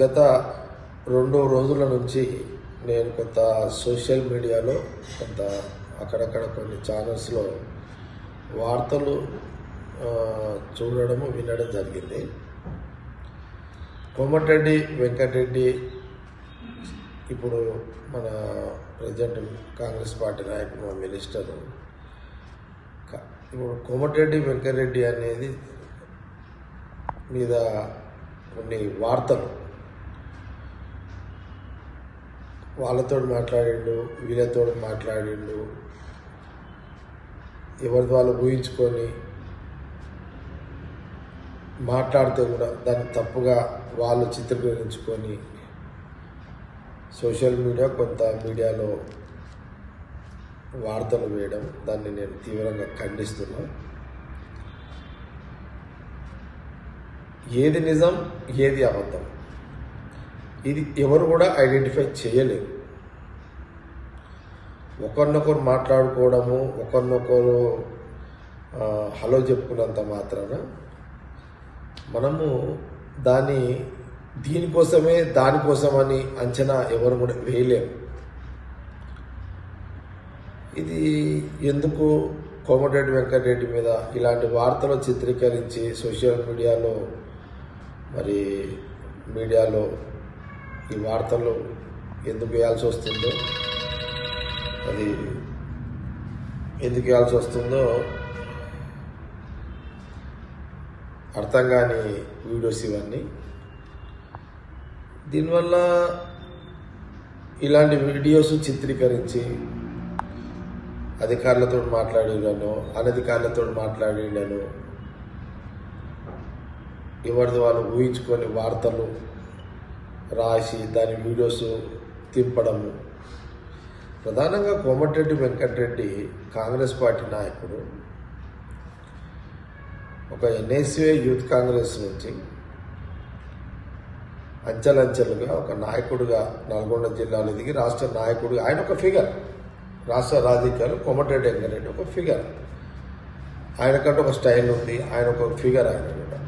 గత 2 రోజుల నుంచి నేను కొంత సోషల్ మీడియాలో కొంత అక్కడక్కడ కొన్ని ఛానల్స్లో వార్తలు చూడడము వినడం జరిగింది. కోమటిరెడ్డి వెంకటరెడ్డి ఇప్పుడు మన ప్రజెంట్ కాంగ్రెస్ పార్టీ నాయకుడు మినిస్టరు. ఇప్పుడు కోమటిరెడ్డి వెంకటరెడ్డి అనేది మీద కొన్ని వార్తలు వాళ్ళతో మాట్లాడిండు, వీళ్ళతో మాట్లాడిండు, ఎవరి వాళ్ళు ఊహించుకొని మాట్లాడితే కూడా దాన్ని తప్పుగా వాళ్ళు చిత్రీకరించుకొని సోషల్ మీడియా కొంత మీడియాలో వార్తలు వేయడం, దాన్ని నేను తీవ్రంగా ఖండిస్తున్నాను. ఏది నిజం, ఏది అబద్ధం, ఇది ఎవరు కూడా ఐడెంటిఫై చేయలేరు. ఒకరినొకరు మాట్లాడుకోవడము, ఒకరినొకరు హలో చెప్పుకున్నంత మాత్రాన మనము దానికోసమని అంచనా ఎవరు కూడా వేయలేము. ఇది ఎందుకు కోమటిరెడ్డి వెంకటరెడ్డి మీద ఇలాంటి వార్తలు చిత్రీకరించి సోషల్ మీడియాలో ఈ వార్తలు ఎందుకు వేయాల్సి వస్తుందో, అది ఎందుకు వేయాల్సి వస్తుందో అర్థం కాని వీడియోస్ ఇవన్నీ. దీనివల్ల ఇలాంటి వీడియోస్ చిత్రీకరించి అధికారులతో మాట్లాడినాను, అనధికారులతో మాట్లాడినాను, ఎవరిది వాళ్ళు ఊహించుకొని వార్తలు రాసి దాని వీడియోస్ తింపడము. ప్రధానంగా కోమటిరెడ్డి వెంకటరెడ్డి కాంగ్రెస్ పార్టీ నాయకుడు. ఒక ఎన్ఎస్యుఐ యూత్ కాంగ్రెస్ నుంచి అంచెలంచెలుగా ఒక నాయకుడిగా నల్గొండ జిల్లాలో దిగి రాష్ట్ర నాయకుడిగా ఆయన ఒక ఫిగర్. రాష్ట్ర రాజకీయాలు కోమటిరెడ్డి వెంకటరెడ్డి ఒక ఫిగర్. ఆయనకంటే ఒక స్టైల్ ఉంది, ఆయన ఒక ఫిగర్. ఆయన కూడా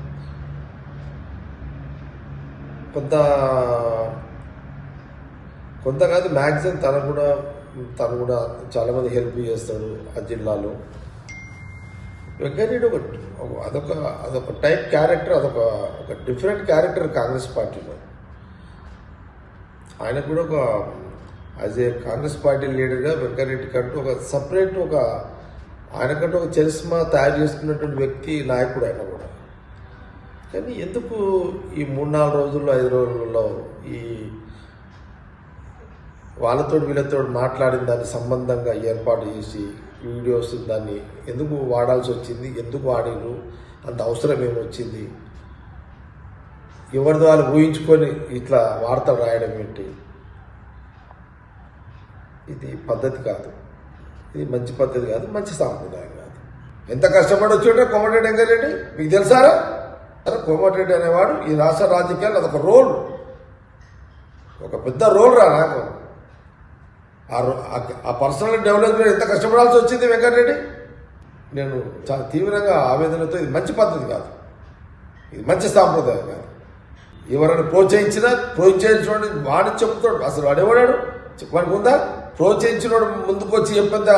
కొంత కాదు, మ్యాక్సిమం తను కూడా చాలామంది హెల్ప్ చేస్తాడు ఆ జిల్లాలో. వెంకటరెడ్డి అదొక టైప్ క్యారెక్టర్, ఒక డిఫరెంట్ క్యారెక్టర్ కాంగ్రెస్ పార్టీలో. ఆయన కూడా యాజ్ ఏ కాంగ్రెస్ పార్టీ లీడర్గా వెంకటరెడ్డి కంటూ ఒక సపరేట్ ఆయనకంటూ ఒక చరిస్మా తయారు చేసుకున్నటువంటి వ్యక్తి, నాయకుడు ఆయన కూడా. కానీ ఎందుకు ఈ 3-4 రోజుల్లో 5 రోజుల్లో ఈ వాళ్ళతో వీళ్ళతో మాట్లాడిన దాన్ని సంబంధంగా ఏర్పాటు చేసి వీడియోస్ దాన్ని ఎందుకు వాడాల్సి వచ్చింది, ఎందుకు వాడిరు, అంత అవసరం ఏమొచ్చింది, ఎవరిది వాళ్ళు ఊహించుకొని ఇట్లా వార్తలు రాయడం ఏంటి? ఇది పద్ధతి కాదు, ఇది మంచి పద్ధతి కాదు, మంచి సాంప్రదాయం కాదు. ఎంత కష్టపడి వచ్చాడో కోమటిరెడ్డి వెంకటరెడ్డి మీకు తెలుసారా? కోమటిరెడ్డి అనేవాడు ఈ రాష్ట్ర రాజకీయాలు అదొక రోల్, ఒక పెద్ద రోల్ రా. నాకు ఆ పర్సనల్ డెవలప్మెంట్ ఎంత కష్టపడాల్సి వచ్చింది వెంకటరెడ్డి. నేను చాలా తీవ్రంగా ఆవేదనతో, ఇది మంచి పద్ధతి కాదు, ఇది మంచి సాంప్రదాయం కాదు. ఎవరైనా ప్రోత్సహించినోడు వాడిని చెప్తాడు. అసలు వాడేవాడాడు వాడికి ఉందా? ప్రోత్సహించినోడు ముందుకు వచ్చి చెప్పేంత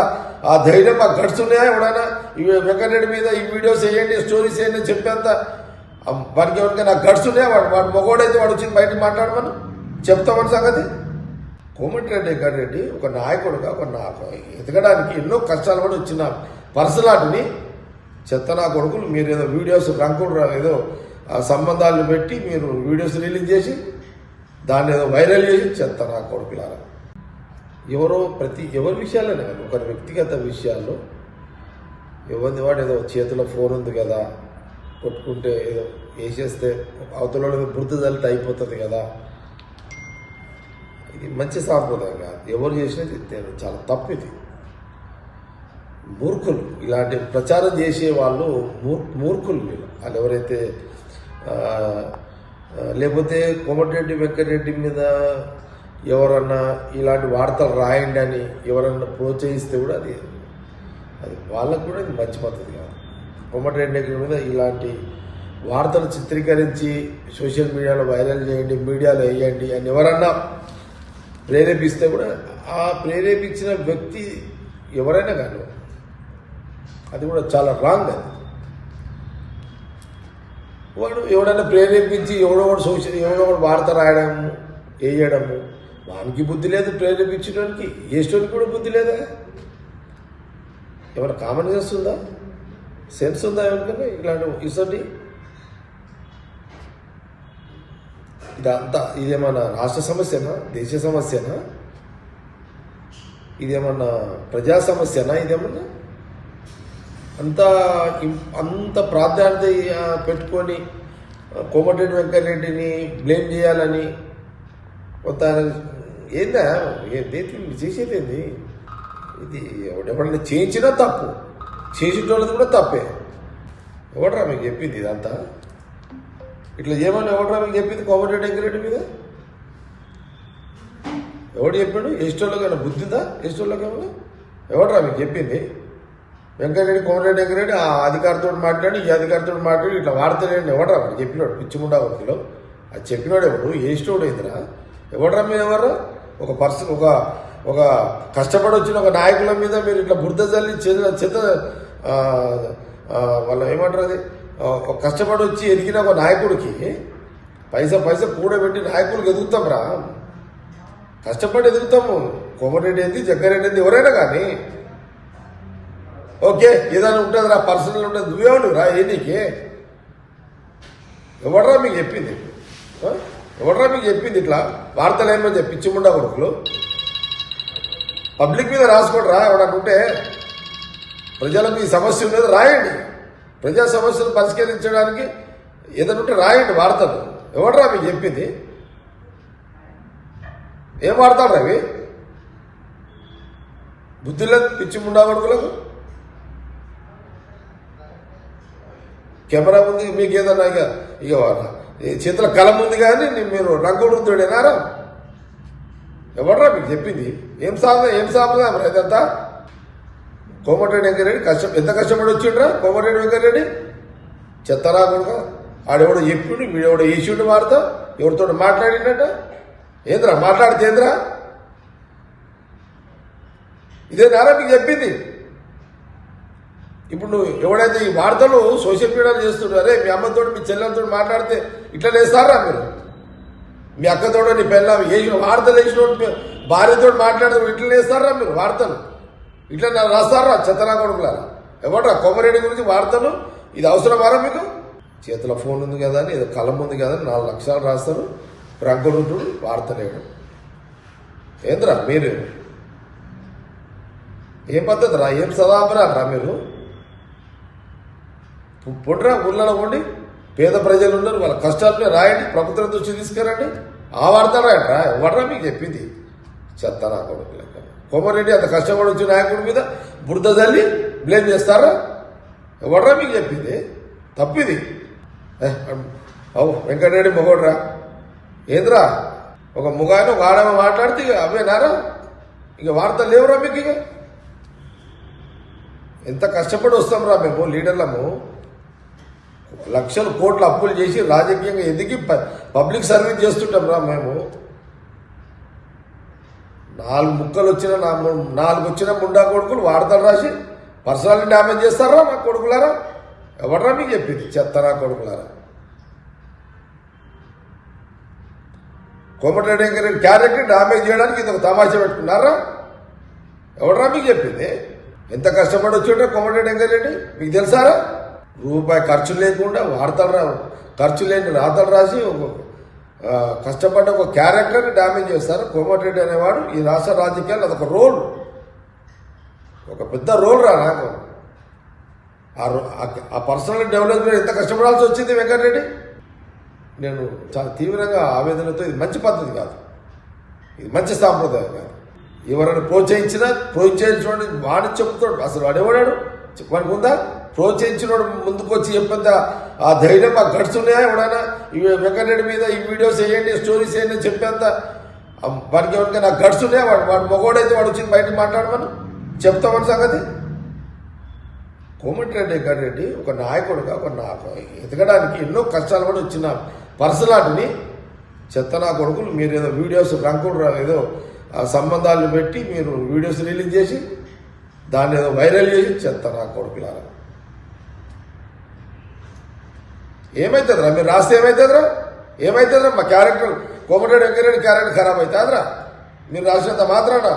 ఆ ధైర్యం, ఆ గట్స్ ఉన్నాయా? ఎవడైనా ఈ వెంకటరెడ్డి మీద ఈ వీడియోస్ వేయండి, స్టోరీస్ వేయండి చెప్పేంత వాడికి ఎవరికైనా గట్స్ ఉన్నాయా? వాడు మగోడైతే వాడు వచ్చి బయటకు మాట్లాడమని చెప్తామని సంగతి. కోమటిరెడ్డి వెంకటరెడ్డి ఒక నాయకుడుగా ఎదగడానికి ఎన్నో కష్టాలు కూడా వచ్చిన పర్సనాలిటీని చెత్త నా కొడుకులు మీరు ఏదో వీడియోస్ రంకుడు ఏదో సంబంధాలను పెట్టి మీరు వీడియోస్ రిలీజ్ చేసి దాన్ని ఏదో వైరల్ చేసి చెత్త నా కొడుకులారా. ఎవరి విషయాలనే కాదు, ఒకరి వ్యక్తిగత విషయాల్లో ఎవరిది వాడు ఏదో చేతిలో ఫోన్ ఉంది కదా, కొట్టుకుంటే ఏదో వేసేస్తే అవతల బుద్ధి తల్లితే అయిపోతుంది కదా. ఇది మంచి సాంప్రదాయం కాదు. ఎవరు చేసినది చాలా తప్పు. ఇది మూర్ఖులు, ఇలాంటి ప్రచారం చేసే వాళ్ళు మూర్ఖులు. వాళ్ళు ఎవరైతే లేకపోతే కోమటిరెడ్డి వెంకటరెడ్డి మీద ఎవరన్నా ఇలాంటి వార్తలు రాయండి అని ఎవరన్నా ప్రోత్సహిస్తే కూడా అది వాళ్ళకు కూడా ఇది మంచి పద్ధతి కాదు. కోమటిరెడ్డి మీద ఇలాంటి వార్తలు చిత్రీకరించి సోషల్ మీడియాలో వైరల్ చేయండి, మీడియాలో వేయండి అని ఎవరన్నా ప్రేరేపిస్తే కూడా ఆ ప్రేరేపించిన వ్యక్తి ఎవరైనా కానీ అది కూడా చాలా రాంగ్. అది వాడు ఎవడైనా ప్రేరేపించి ఎవడో వార్త రాయడము వేయడము, వానికి బుద్ధి లేదు, ప్రేరేపించడానికి వేసేటోనికి కూడా బుద్ధి లేదా? ఏమైనా కామన్ సెన్స్ ఉందా, సెన్స్ ఉందా ఎవరికైనా? ఇలాంటి ఇసండి ఇదంతా ఇదేమన్నా రాష్ట్ర సమస్యనా, దేశ సమస్యనా, ఇదేమన్నా ప్రజా సమస్యనా? ఇదేమన్నా అంత ప్రాధాన్యత పెట్టుకొని కోమటిరెడ్డి వెంకటరెడ్డిని బ్లేమ్ చేయాలని కొంత ఏందా చేసేది ఏంది? ఇది ఎవడెవడన్నా చేయించినా తప్పు, చేసేటోళ్ళది కూడా తప్పే. ఎవడరా మీకు చెప్పింది ఇదంతా? ఇట్లా చేయమని ఎవడరా మీకు చెప్పింది కోమటిరెడ్డి వెంకటరెడ్డి మీద? ఎవడు చెప్పాడు? ఎస్టోళ్ళకైనా బుద్ధి ఉందా? ఎస్టోళ్ళకేమన్నా ఎవడరా మీకు చెప్పింది? వెంకటరెడ్డి కోమటిరెడ్డి వెంకటరెడ్డి ఆ అధికారితో మాట్లాడి ఈ అధికారితో మాట్లాడి ఇట్లా వాడతలేండి ఎవడరా వాడు చెప్పినాడు? పిచ్చిముండా ఒకటిలో అది చెప్పినాడు ఎవడు? ఏస్టోడు అయిందిరా? ఎవడరా మీరు? ఎవరు ఒక పర్సన్ ఒక కష్టపడి వచ్చిన ఒక నాయకుల మీద మీరు ఇట్లా బురద జల్లి చేత వాళ్ళు ఏమంటారు అది ఒక కష్టపడి వచ్చి ఎదిగిన ఒక నాయకుడికి పైసా కూడబెట్టి నాయకుడికి ఎదుగుతాం రా, కష్టపడి ఎదుగుతాము. కోమటిరెడ్డి ఏంది, జగ్గారెడ్డి ఏంది, ఎవరైనా కానీ ఓకే ఏదైనా ఉంటుంది రా, పర్సనల్ ఉంటుంది. నువ్వేవాడు రా నీకే? ఎవడరా మీకు చెప్పింది? ఎవడరా మీకు చెప్పింది ఇట్లా వార్తలు ఏమని చెప్పి పిచ్చిముండా కొడుకులు? పబ్లిక్ మీద రాసుకోండి రా. ఎవడనుంటే ప్రజలకు ఈ సమస్య ఉన్నది రాయండి, ప్రజా సమస్యలు పరిష్కరించడానికి ఏదైనా రాయండి వార్తలు. ఎవడరా మీకు చెప్పింది? ఏం వాడతాడు అవి? బుద్ధి లేదు పిచ్చిముండా కొడుకులకు. కెమెరా ఉంది మీకు, ఏదన్నా ఇక చేతుల కలం ఉంది కానీ మీరు రంగుడుతోడేనారా? ఎవడరా మీకు చెప్పింది? ఏం సాగుదా ఇదంతా? కోమటిరెడ్డి వెంకటరెడ్డి ఎంత కష్టపడి వచ్చిండ్రా కోమటిరెడ్డి వెంకటరెడ్డి? చెత్తరా కొడుక. ఆడెవడో చెప్పిండు, వీడెవడో వేసిండు వార్త, ఎవరితో మాట్లాడిండట. ఏంద్రా మాట్లాడితే ఏంద్రా? ఇదేనారా మీకు చెప్పింది? ఇప్పుడు నువ్వు ఎవడైతే ఈ వార్తలు సోషల్ మీడియాలో చేస్తున్నారే, మీ అమ్మతో మీ చెల్లెలతో మాట్లాడితే ఇట్లా వేస్తారా మీరు? మీ అక్కతో నీ పెళ్ళ వేసిన వార్తలు వేసిన భార్యతో మాట్లాడితే ఇట్లా వేస్తారా మీరు వార్తలు? ఇట్లా రాస్తారా చెత్తనా కొడుకులారా? ఎవడరా కోమరెడ్డి గురించి వార్తలు? ఇది అవసరమారా మీకు? చేతిలో ఫోన్ ఉంది కదా అని, ఏదో కలం ఉంది కదా అని 4 లక్షలు రాస్తారు, రంగుడు వార్తలు వేయడం ఏంద్రా మీరు? ఏం పద్ధతి రా? ఏం సదాపరా రా మీరు? పొండ్రా ఊళ్ళలో ఉండి పేద ప్రజలు ఉన్నారు, వాళ్ళ కష్టాలనే రాయండి, ప్రభుత్వం దృష్టి తీసుకురండి, ఆ వార్త రాయండి రా. ఎవడరా మీకు చెప్పింది? చెత్త నా కొడుకు లెక్క. కోమరెడ్డి అంత కష్టపడి వచ్చిన నాయకుడి మీద బురద జల్లి బ్లేమ్ చేస్తారా? ఎవడరా మీకు చెప్పింది? తప్పిది. అవు వెంకటరెడ్డి మొగోడ్రా ఏంద్రా? ఒక ముగాయన ఒక ఆడమ మాట్లాడితే ఇక అవేనారా? ఇక వార్తలు లేవురా మీకు? ఇక ఎంత కష్టపడి వస్తాం రా మేము లీడర్లము, లక్షలు కోట్ల అప్పులు చేసి రాజకీయంగా ఎదిగి పబ్లిక్ సర్వీస్ చేస్తుంటాం రా మేము. 4 ముక్కలు వచ్చిన 4 వచ్చిన ముండా కొడుకులు వార్తలు రాసి పర్సనాలిటీ డ్యామేజ్ చేస్తారా నా కొడుకులారా? ఎవడరా మీకు చెప్పింది? చెత్తనా కొడుకులారా. కోమటిరెడ్డి వెంకటరెడ్డి క్యారెక్టర్ డ్యామేజ్ చేయడానికి ఇది ఒక తమాషా పెట్టుకున్నారా? ఎవడరా మీకు చెప్పింది? ఎంత కష్టపడి వచ్చాడో కోమటిరెడ్డి వెంకటరెడ్డి మీకు తెలుసారా? రూపాయి ఖర్చు లేకుండా వార్తలు ఖర్చు లేని రాతలు రాసి కష్టపడ్డ ఒక క్యారెక్టర్ని డ్యామేజ్ చేస్తారు. కోమటిరెడ్డి అనేవాడు ఈ రాష్ట్ర రాజకీయాలు అదొక రోల్, ఒక పెద్ద రోల్ రా. నాకు ఆ పర్సనల్ డెవలప్మెంట్ ఎంత కష్టపడాల్సి వచ్చింది వెంకటరెడ్డి. నేను చాలా తీవ్రంగా ఆవేదనతో, ఇది మంచి పద్ధతి కాదు, ఇది మంచి సాంప్రదాయం కాదు. ఎవరైనా ప్రోత్సహించినోడు వాడిని చెప్తాడు. అసలు వాడు ఎవడాడు? వాడికి ఉందా? ప్రోత్సహించినోడు ముందుకు వచ్చి చెప్పేంత ఆ ధైర్యం, ఆ గట్స్ ఉన్నాయా? ఎవడైనా వెంకటరెడ్డి మీద ఈ వీడియోస్ వేయండి, స్టోరీస్ వేయండి చెప్పేంత వాడికి ఎవరికైనా గట్స్ ఉన్నాయా? వాడు మగోడైతే వాడు వచ్చి బయటకు మాట్లాడమని చెప్తామని సంగతి. కోమటిరెడ్డి వెంకటరెడ్డి ఒక నాయకుడుగా ఎదగడానికి ఎన్నో కష్టాలు కూడా వచ్చిన పర్సనాలిటీని చెత్త నా కొడుకులు మీరు ఏదో వీడియోస్ రంకుడు ఏదో ఆ సంబంధాలను పెట్టి మీరు వీడియోస్ రిలీజ్ చేసి దాన్ని ఏదో వైరల్ చేసి చెత్త నా కొడుకులారా. ఏమవుతుందిరా మీరు రాస్తే ఏమవుతుందిరా మా క్యారెక్టర్ కోమటిరెడ్డి వెంకటరెడ్డి క్యారెక్టర్ ఖరాబ్ అవుతుందిరా మీరు రాసినంత మాత్రాన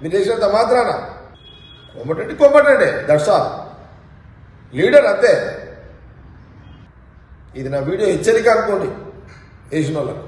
మీరు చేసినంత మాత్రాన. కోమటిరెడ్డి దట్స్ ఆల్, లీడర్ అంతే. ఇది నా వీడియో హెచ్చరిక అనుకోండి వేసిన వాళ్ళకు.